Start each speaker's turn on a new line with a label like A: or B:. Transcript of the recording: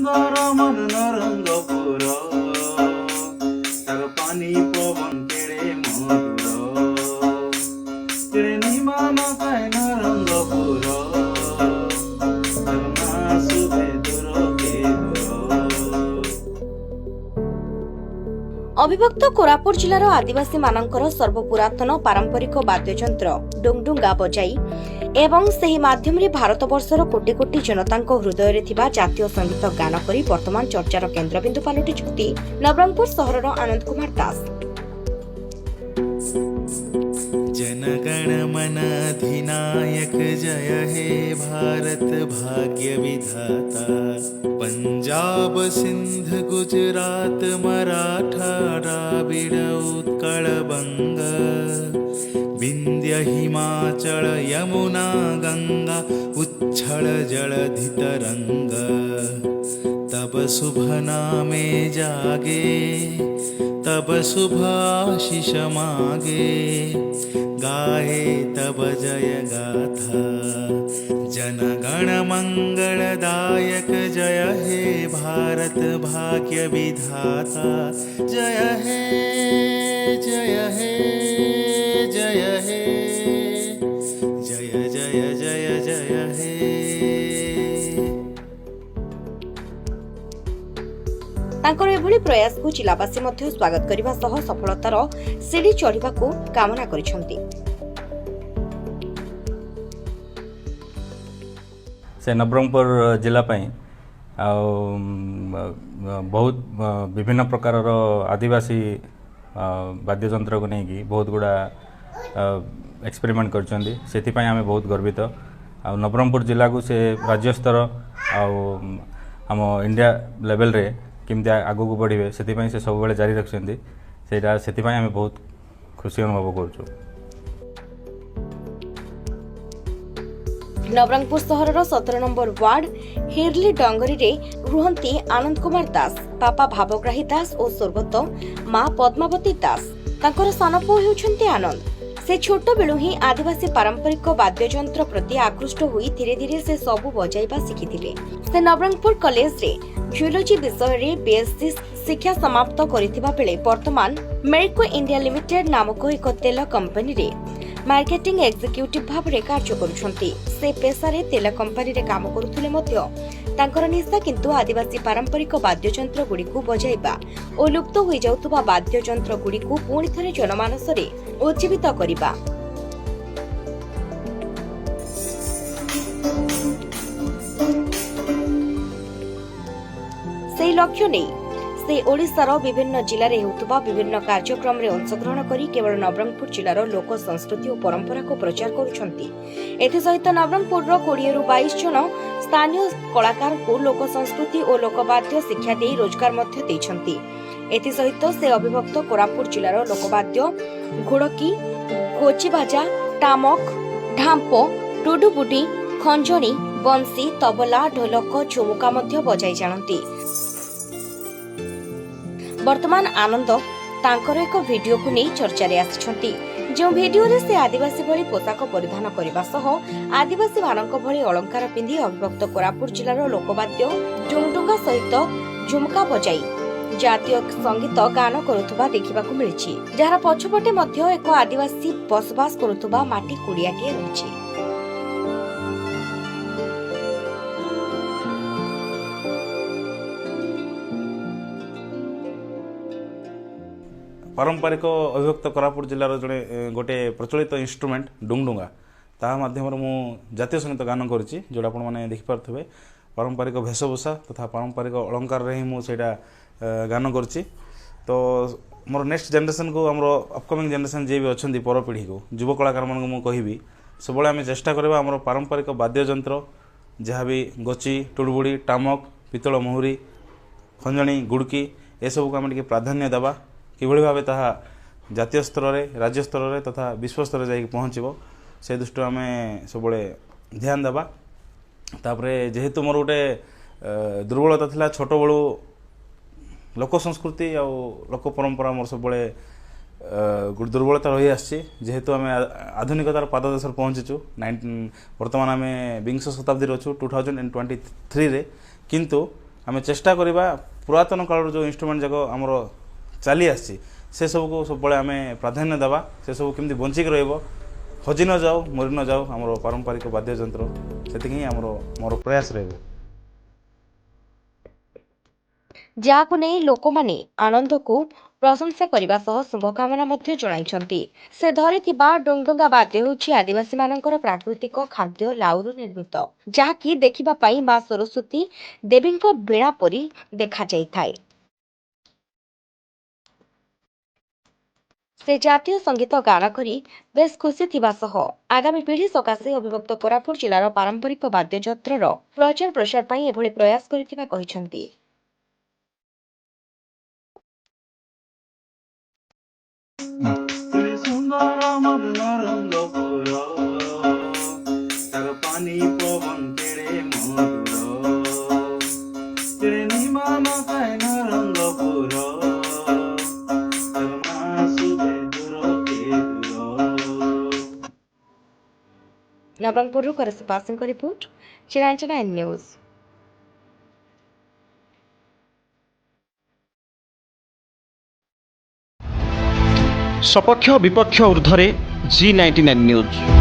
A: সুন্দর আমার নরঙ্গপুর, তার পানি পবন কেড়ে মধুর, কেড়ে নিমান তাই নরঙ্গপুর, তার না শুভে দূর কে দূর।
B: অবিভক্ত কোରାପୁଟ ଜିଲ୍ଲାର ଆଦିବାସୀମାନଙ୍କର ସର୍ବପୁରାତନ ପାରମ୍ପରିକ ବାଦ୍ୟଯନ୍ତ୍ର ଡୁଙ୍ଗଡୁଙ୍ଗା ବଜାଇ ଏବଂ ସେହି ମାଧ୍ୟମରେ ଭାରତବର୍ଷର କୋଟି କୋଟି ଜନତାଙ୍କ ହୃଦୟରେ ଥିବା ଜାତୀୟ ସଙ୍ଗୀତ ଗାନ କରି ବର୍ତ୍ତମାନ ଚର୍ଚ୍ଚାର କେନ୍ଦ୍ରବିନ୍ଦୁ ପାଲଟିଛନ୍ତି ନବରଙ୍ଗପୁର ସହରର ଆନନ୍ଦ କୁମାର ଦାସ।
A: जनगण मन अधिनायक जय हे भारत भाग्य विधाता, पंजाब सिंध गुजरात मराठा द्राविड उत्कल बंग, विंध्य हिमाचल यमुना गंगा उच्छल जलधि तरंग, तब शुभ नामे जागे तब शुभ आशीष मागे, गाहे तब जय गाथा, जनगण मंगलदायक जय हे भारत भाग्य विधाता, जय हे जय हे जय हे जय जय जय जय हे।
B: ତାଙ୍କର ଏଭଳି ପ୍ରୟାସକୁ ଜିଲ୍ଲାବାସୀ ମଧ୍ୟ ସ୍ୱାଗତ କରିବା ସହ ସଫଳତାର ସିଡ଼ି ଚଢ଼ିବାକୁ କାମନା କରିଛନ୍ତି।
C: ସେ ନବରଙ୍ଗପୁର ଜିଲ୍ଲା ପାଇଁ ଆଉ ବହୁତ ବିଭିନ୍ନ ପ୍ରକାରର ଆଦିବାସୀ ବାଦ୍ୟଯନ୍ତ୍ରକୁ ନେଇକି ବହୁତ ଗୁଡ଼ା ଏକ୍ସପେରିମେଣ୍ଟ କରିଛନ୍ତି, ସେଥିପାଇଁ ଆମେ ବହୁତ ଗର୍ବିତ। ଆଉ ନବରଙ୍ଗପୁର ଜିଲ୍ଲାକୁ ସେ ରାଜ୍ୟସ୍ତର ଆଉ ଆମ ଇଣ୍ଡିଆ ଲେଭେଲରେ କେମିତି ଆଗକୁ ବଢ଼ିବେ ସେଥିପାଇଁ ସେ ସବୁବେଳେ ଜାରି ରଖିଛନ୍ତି, ସେଥିପାଇଁ ଆମେ ବହୁତ ଖୁସି ଅନୁଭବ କରୁଛୁ।
B: ନବରଙ୍ଗପୁର ସହରର 17 ନମ୍ବର ୱାର୍ଡ ହିରଲି ଡଙ୍ଗରୀରେ ରୁହନ୍ତି ଆନନ୍ଦ କୁମାର ଦାସ, ବାପା ଭାବଗ୍ରାହୀ ଦାସ ଓ ସ୍ୱର୍ଗତ ମା ପଦ୍ମାବତୀ ଦାସ। ତାଙ୍କର ସାନ ପୁଅ ହେଉଛନ୍ତି ଆନନ୍ଦ। ସେ ଛୋଟବେଳୁ ହିଁ ଆଦିବାସୀ ପାରମ୍ପରିକ ବାଦ୍ୟଯନ୍ତ୍ର ପ୍ରତି ଆକୃଷ୍ଟ ହୋଇ ଧୀରେ ଧୀରେ ସେ ସବୁ ବଜାଇବା ଶିଖିଥିଲେ। ସେ ନବରଙ୍ଗପୁର କଲେଜରେ ଜୁଲୋଜି ବିଷୟରେ ବିଏସସି ଶିକ୍ଷା ସମାପ୍ତ କରିଥିବା ବେଳେ ବର୍ତ୍ତମାନ ମେରିକୋ ଇଣ୍ଡିଆ ଲିମିଟେଡ୍ ନାମକ ଏକ ତେଲ କମ୍ପାନୀରେ ମାର୍କେଟିଂ ଏକ୍ଜିକ୍ୟୁଟିଭ ଭାବରେ କାର୍ଯ୍ୟ କରୁଛନ୍ତି। ସେ ପେସାରେ ତେଲ କମ୍ପାନୀରେ କାମ କରୁଥିଲେ ମଧ୍ୟ ତାଙ୍କର ନିଶା କିନ୍ତୁ ଆଦିବାସୀ ପାରମ୍ପରିକ ବାଦ୍ୟଯନ୍ତ୍ର ଗୁଡ଼ିକୁ ବଜାଇବା ଓ ଲୁପ୍ତ ହୋଇଯାଉଥିବା ବାଦ୍ୟଯନ୍ତ୍ର ଗୁଡ଼ିକୁ ପୁଣି ଥରେ ଜନମାନସରେ ଉଜ୍ଜୀବିତ କରିବା। ସେହି ଲକ୍ଷ୍ୟ ନେଇ ସେ ଓଡ଼ିଶାର ବିଭିନ୍ନ ଜିଲ୍ଲାରେ ହେଉଥିବା ବିଭିନ୍ନ କାର୍ଯ୍ୟକ୍ରମରେ ଅଂଶଗ୍ରହଣ କରି କେବଳ ନବରଙ୍ଗପୁର ଜିଲ୍ଲାର ଲୋକ ସଂସ୍କୃତି ଓ ପରମ୍ପରାକୁ ପ୍ରଚାର କରୁଛନ୍ତି। ଏଥିସହିତ ନବରଙ୍ଗପୁରର 20ରୁ 22 ଜଣ ସ୍ଥାନୀୟ କଳାକାରଙ୍କୁ ଲୋକ ସଂସ୍କୃତି ଓ ଲୋକବାଦ୍ୟ ଶିକ୍ଷା ଦେଇ ରୋଜଗାର ମଧ୍ୟ ଦେଇଛନ୍ତି। ଏଥିସହିତ ସେ ଅବିଭକ୍ତ କୋରାପୁଟ ଜିଲ୍ଲାର ଲୋକବାଦ୍ୟ ଘୋଡ଼କି, କୋଚିବାଜା, ଟାମକ, ଢାମ୍ପ, ଟୁଡୁବୁଡି, ଖଞ୍ଜଣି, ବଂଶୀ, ତବଲା, ଢୋଲକ, ଝୁମୁକା ମଧ୍ୟ ବଜାଇ ଜାଣନ୍ତି। ବର୍ତ୍ତମାନ ଆନନ୍ଦ ତାଙ୍କର ଏକ ଭିଡିଓକୁ ନେଇ ଚର୍ଚ୍ଚାରେ ଆସିଛନ୍ତି, ଯେଉଁ ଭିଡିଓରେ ସେ ଆଦିବାସୀ ଭଳି ପୋଷାକ ପରିଧାନ କରିବା ସହ ଆଦିବାସୀ ମାନଙ୍କ ଭଳି ଅଳଙ୍କାର ପିନ୍ଧି ଅବିଭକ୍ତ କୋରାପୁଟ ଜିଲ୍ଲାର ଲୋକବାଦ୍ୟ ଡୁଙ୍ଗଡୁଙ୍ଗା ସହିତ ଝୁମୁକା ବଜାଇ ଜାତୀୟ ସଙ୍ଗୀତ ଗାନ କରୁଥିବା ଦେଖିବାକୁ ମିଳିଛି, ଯାହାର ପଛପଟେ ମଧ୍ୟ ଏକ ଆଦିବାସୀ ବସବାସ କରୁଥିବା ମାଟି କୁଡ଼ିଆଟିଏ ରହିଛି।
A: ପାରମ୍ପରିକ ଅବିଭକ୍ତ କୋରାପୁଟ ଜିଲ୍ଲାର ଗୋଟେ ପ୍ରଚଳିତ ଇନଷ୍ଟ୍ରୁମେଣ୍ଟ ଡୁଙ୍ଗଡୁଙ୍ଗା, ତାହା ମାଧ୍ୟମରେ ମୁଁ ଜାତୀୟ ସଙ୍ଗୀତ ଗାନ କରିଛି, ଯେଉଁଟା ଆପଣମାନେ ଦେଖିପାରୁଥିବେ। ପାରମ୍ପରିକ ବେଶଭୂଷା ତଥା ପାରମ୍ପରିକ ଅଳଙ୍କାରରେ ହିଁ ମୁଁ ସେଇଟା ଗାନ କରିଛି। ତ ମୋର ନେକ୍ସଟ ଜେନେରେସନକୁ, ଆମର ଅପକମିଂ ଜେନେରେସନ ଯିଏ ବି ଅଛନ୍ତି ପରପିଢ଼ିକୁ, ଯୁବ କଳାକାରମାନଙ୍କୁ ମୁଁ କହିବି, ସବୁବେଳେ ଆମେ ଚେଷ୍ଟା କରିବା ଆମର ପାରମ୍ପରିକ ବାଦ୍ୟଯନ୍ତ୍ର ଯାହା ବି ଗୋଚି, ଟୁଡୁବୁଡ଼ି, ଟାମକ, ପିତ୍ତଳ ମହୁରୀ, ଖଞ୍ଜଣି, ଗୁଡ଼କି ଏସବୁକୁ ଆମେ ଟିକେ ପ୍ରାଧାନ୍ୟ ଦେବା। କିଭଳି ଭାବେ ତାହା ଜାତୀୟ ସ୍ତରରେ, ରାଜ୍ୟ ସ୍ତରରେ ତଥା ବିଶ୍ୱ ସ୍ତରରେ ଯାଇକି ପହଞ୍ଚିବ, ସେ ଦୃଷ୍ଟିରୁ ଆମେ ସବୁବେଳେ ଧ୍ୟାନ ଦେବା। ତାପରେ ଯେହେତୁ ମୋର ଗୋଟେ ଦୁର୍ବଳତା ଥିଲା ଛୋଟବେଳୁ ଲୋକ ସଂସ୍କୃତି ଆଉ ଲୋକ ପରମ୍ପରା, ମୋର ସବୁବେଳେ ଗୋଟେ ଦୁର୍ବଳତା ରହି ଆସିଛି। ଯେହେତୁ ଆମେ ଆଧୁନିକତାର ପାଦଦେଶରେ ପହଞ୍ଚିଛୁ, ବର୍ତ୍ତମାନ ଆମେ ବିଂଶ ଶତାବ୍ଦୀରେ ଅଛୁ 2023ରେ, କିନ୍ତୁ आम चेष्टा करवा पुरातन काल जो इंस्ट्रुमेंट जाक आमर चली आसी से सबको सब आम प्राधान्य देवा से सब केमती बंचिक हजि न जाओ मरी न जाओ आमर पारंपरिक वाद्ययंत्र से मोर प्रयास रहे।
B: ଯାହାକୁ ନେଇ ଲୋକମାନେ ଆନନ୍ଦକୁ ପ୍ରଶଂସା କରିବା ସହ ଶୁଭକାମନା ମଧ୍ୟ ଜଣାଇଛନ୍ତି। ସେ ଧରିଥିବା ଡୁଙ୍ଗଡୁଙ୍ଗା ବାଦ୍ୟ ହେଉଛି ଆଦିବାସୀମାନଙ୍କର ପ୍ରାକୃତିକ ଖାଦ୍ୟ ଲାଉରୁ ନିର୍ମିତ, ଯାହାକି ଦେଖିବା ପାଇଁ ମା ସରସ୍ୱତୀ ଦେବୀଙ୍କ ବୀଣା ପରି ଦେଖାଯାଇଥାଏ। ସେ ଜାତୀୟ ସଙ୍ଗୀତ ଗାନ କରି ବେଶ ଖୁସି ଥିବା ସହ ଆଗାମୀ ପିଢ଼ି ସକାଶେ ଅବିଭକ୍ତ କୋରାପୁଟ ଜିଲ୍ଲାର ପାରମ୍ପରିକ ବାଦ୍ୟଯନ୍ତ୍ରର ପ୍ରଚାର ପ୍ରସାର ପାଇଁ ଏଭଳି ପ୍ରୟାସ କରିଥିବା କହିଛନ୍ତି।
A: सुंदर मधुरंगपुर तार पानी पवन केड़े मधुर तेरे निमान कायन रंगपुर तार मासु दूर के दूर।
B: नवरंगपुरରୁ କରସି ପାସିଂଙ୍କ ରିପୋର୍ଟ, ଚିରାଞ୍ଚନା ନ୍ୟୁଜ୍।
D: ସପକ୍ଷ ବିପକ୍ଷ ଊର୍ଦ୍ଧ୍ୱରେ G99 ନ୍ୟୁଜ୍।